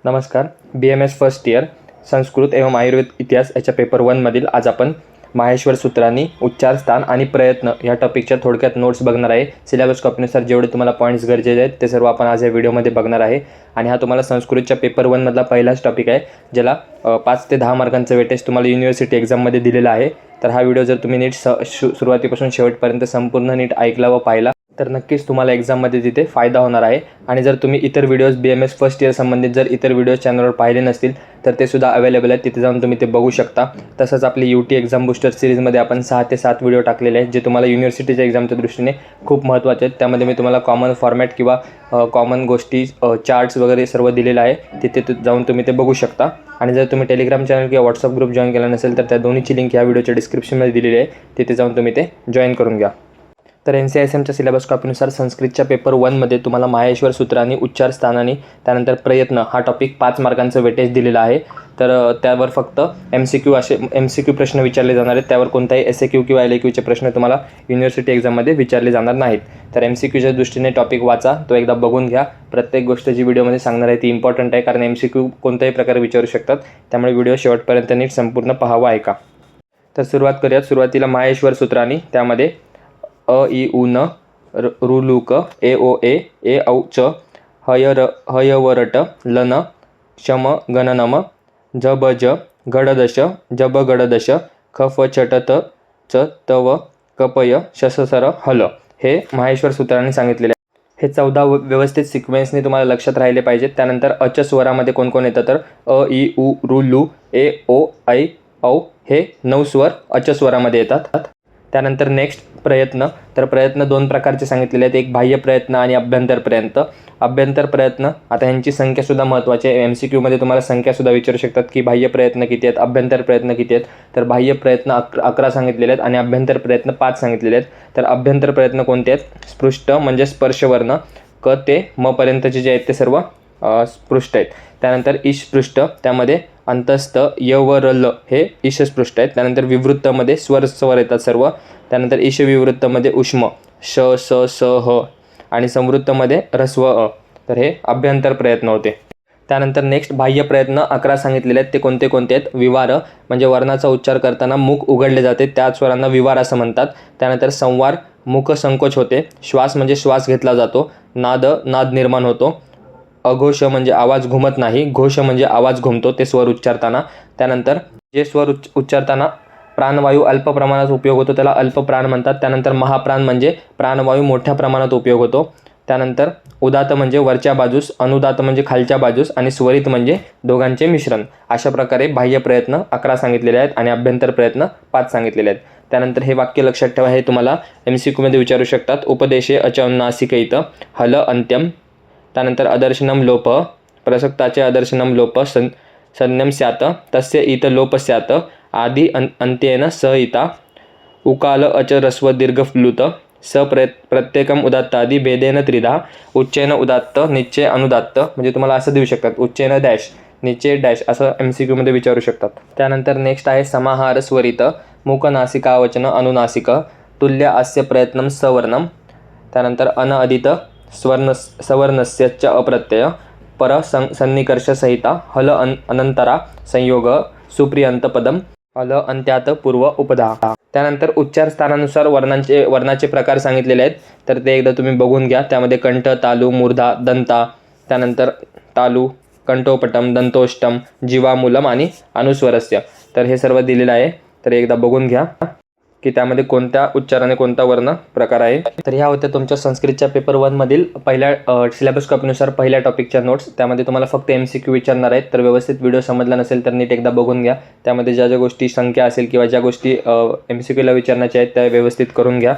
नमस्कार. BMS first year Sanskrit एवं आयुर्वेद इतिहास याच्या पेपर 1 मधील आज आपण माहेश्वर सूत्रांनी उच्चार, स्थान आणि प्रयत्न या टॉपिकच्या थोडक्यात नोट्स बघणार आहे. सिलेबस कॉपीनुसार जेवढे तुम्हाला पॉईंट्स गरजेचे आहेत ते सर्व आपण आज या व्हिडिओमध्ये बघणार आहे. आणि हा तुम्हाला संस्कृतच्या पेपर 1 मधला पहिलाच टॉपिक आहे, ज्याला 5 ते 10 मार्कांचं वेटेज तुम्हाला युनिव्हर्सिटी एक्झाममध्ये दिलेला आहे. तर हा व्हिडिओ जर तुम्ही नीट सुरुवातीपासून शेवटपर्यंत संपूर्ण नीट ऐकला व पाहिला तर नक्कीच तुम्हाला एक्झाममध्ये तिथे फायदा होणार आहे. आणि जर तुम्ही इतर व्हिडिओज BMS फर्स्ट इयर संबंधित जर इतर व्हिडिओज चॅनलवर पाहिले नसतील तर ते सुद्धा अवेलेबल आहेत, तिथे जाऊन तुम्ही ते बघू शकता. तसंच आपली UT एक्झाम बूस्टर सिरीजमध्ये आपण 6 ते 7 व्हिडिओ टाकलेले आहेत, जे तुम्हाला युनिव्हर्सिटीच्या एक्झामच्या दृष्टीने खूप महत्त्वाचे आहेत. त्यामध्ये मी तुम्हाला कॉमन फॉर्मॅट किंवा कॉमन गोष्टी, चार्ट्स वगैरे सर्व दिलेलं आहे, तिथे जाऊन तुम्ही ते बघू शकता. आणि जर तुम्ही टेलिग्राम चॅनल किंवा व्हॉट्सअप ग्रुप जॉईन केला नसेल तर त्या दोन्हीची लिंक या व्हिडिओच्या डिस्क्रिप्शनमध्ये दिलेली आहे, तिथे जाऊन तुम्ही ते जॉईन करून घ्या. तर NCISMच्या सिलेबस कॉपीनुसार संस्कृतच्या पेपर 1 मध्ये तुम्हाला माहेश्वर सूत्रांनी उच्चार, स्थान आणि त्यानंतर प्रयत्न हा टॉपिक 5 मार्कांचं वेटेज दिलेला आहे. तर त्यावर फक्त MCQ प्रश्न विचारले जाणार आहेत. त्यावर कोणताही SAQ किंवा LAQचे प्रश्न तुम्हाला युनिव्हर्सिटी एक्झाममध्ये विचारले जाणार नाहीत. तर MCQच्या दृष्टीने टॉपिक वाचा, तो एकदा बघून घ्या. प्रत्येक गोष्ट जी व्हिडिओमध्ये सांगणार आहे ती इम्पॉर्टंट आहे, कारण MCQ कोणत्याही प्रकारे विचारू शकतात. त्यामुळे व्हिडिओ शेवटपर्यंत नीट संपूर्ण पाहावा आहे का. तर सुरुवात करूयात. सुरुवातीला माहेश्वर सूत्रांनी, त्यामध्ये अ इ उ न ऋ लु क ए ओ ए औ च हय व रट लन शम गण नम झ ब ज गड दश जब गड दश ख फ छट त च तव कपय शससर हल हे माहेश्वर सूत्रांनी सांगितलेले आहे. हे 14 व्यवस्थित सिक्वेन्सने तुम्हाला लक्षात राहिले पाहिजेत. त्यानंतर अच स्वरामध्ये कोण कोण येतं तर अ इ उ ऋ लु ए ओ ऐ औ हे 9 स्वर अच स्वरामध्ये येतात. त्यानंतर नेक्स्ट प्रयत्न. तर प्रयत्न 2 प्रकारचे सांगितलेले आहेत, एक बाह्य प्रयत्न आणि अभ्यंतर प्रयत्न. अभ्यंतर प्रयत्न, आता ह्यांची संख्यासुद्धा महत्त्वाची आहे. MCQमध्ये तुम्हाला संख्यासुद्धा विचारू शकतात की बाह्य प्रयत्न किती आहेत, अभ्यंतर प्रयत्न किती आहेत. तर बाह्य प्रयत्न 11 सांगितलेले आहेत आणि अभ्यंतर प्रयत्न 5 सांगितलेले आहेत. तर अभ्यंतर प्रयत्न कोणते आहेत, स्पृष्ट म्हणजे स्पर्शवर्ण क ते म पर्यंतचे जे आहेत ते सर्व स्पृष्ट आहेत. त्यानंतर ईशपृष्ठ, त्यामध्ये अंतस्थ य व र ल हे ईशस्पृष्ट आहेत. त्यानंतर विवृत्तमध्ये स्वर येतात सर्व. त्यानंतर ईश विवृत्तमध्ये उष्म श स स ह आणि संवृत्तमध्ये ऱ्हस्व अ. तर हे अभ्यंतर प्रयत्न होते. त्यानंतर नेक्स्ट बाह्य प्रयत्न 11 सांगितलेले आहेत. ते कोणते कोणते आहेत, विवार म्हणजे वर्णाचा उच्चार करताना मुख उघडले जाते, त्या स्वरांना विवार असं म्हणतात. त्यानंतर संवार, मुख संकोच होते. श्वास म्हणजे श्वास घेतला जातो. नाद निर्माण होतो. अघोष म्हणजे आवाज घुमत नाही. घोष म्हणजे आवाज घुमतो ते स्वर उच्चारताना. त्यानंतर जे स्वर उच्चारताना प्राणवायू अल्प प्रमाणात उपयोग होतो त्याला अल्प प्राण म्हणतात. त्यानंतर महाप्राण म्हणजे प्राणवायू मोठ्या प्रमाणात उपयोग होतो. त्यानंतर उदात म्हणजे वरच्या बाजूस, अनुदात म्हणजे खालच्या बाजूस आणि स्वरित म्हणजे दोघांचे मिश्रण. अशा प्रकारे बाह्य प्रयत्न 11 सांगितलेले आहेत आणि अभ्यंतर प्रयत्न 5 सांगितलेले आहेत. त्यानंतर हे वाक्य लक्षात ठेवा, हे तुम्हाला MCQमध्ये विचारू शकतात. उपदेशे अचनासिकैत हल अंत्यम. त्यानंतर अदर्शनम लोप, प्रसक्ताचे अदर्शनम लोप संज्ञम स्यात तस्य इत लोप स्यात आदि अंत्येन स इता उकाल अच रस्व दीर्घ फ्लुत स प्रत्येकम उदात्तादि भेदेन त्रिधा उच्चेन उदात्त निश्चय अनुदात्त. म्हणजे तुम्हाला असं देऊ शकतात, उच्चेन डॅश निश्चय डॅश असं MCQमध्ये विचारू शकतात. त्यानंतर नेक्स्ट आहे समाहार स्वरित मुख नासिकावचन अनुनासिक तुल्य आस्य प्रयत्नम सवर्णम. त्यानंतर अन अदित सवर्णस्य च अप्रत्यय पर सन्निकर्ष सहिता हल अनंतरा संयोग सुप्रियंत पदम हल अंत्यात पूर्व उपधा. त्यानंतर उच्चार स्थानानुसार वर्णाचे प्रकार सांगितलेले आहेत, तर ते एकदा तुम्ही बघून घ्या. त्यामध्ये कंठ, तालू, मूर्धा, दंता, त्यानंतर तालू, कंठोपटम, दंतोष्टम, जीवामूलम आणि अनुस्वरस्य. तर हे सर्व दिलेलं आहे, तर एकदा बघून घ्या की त्यामध्ये कोणत्या उच्चाराने कोणता वर्ण प्रकार आहे. तर ह्या होत्या तुमच्या संस्कृतच्या पेपर 1 मधील पहिल्या सिलेबस कॉपीनुसार पहिल्या टॉपिकच्या नोट्स. त्यामध्ये तुम्हाला फक्त MCQ विचारणार आहेत, तर व्यवस्थित व्हिडिओ समजला नसेल तर नीट एकदा बघून घ्या. त्यामध्ये ज्या गोष्टी संख्या असेल किंवा ज्या गोष्टी MCQला विचारण्याच्या आहेत त्या व्यवस्थित करून घ्या.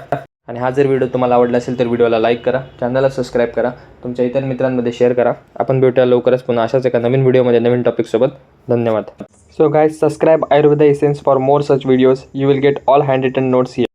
आणि हा जर व्हिडिओ तुम्हाला आवडला असेल तर व्हिडिओला लाईक करा, चॅनलला सबस्क्राईब करा, तुमच्या इतर मित्रांमध्ये शेअर करा. आपण भेटूया लवकरच पुन्हा अशाच एका नवीन व्हिडिओमध्ये नवीन टॉपिकसोबत. धन्यवाद. So guys, subscribe Ayurveda Essence for more such videos. You will get all handwritten notes here.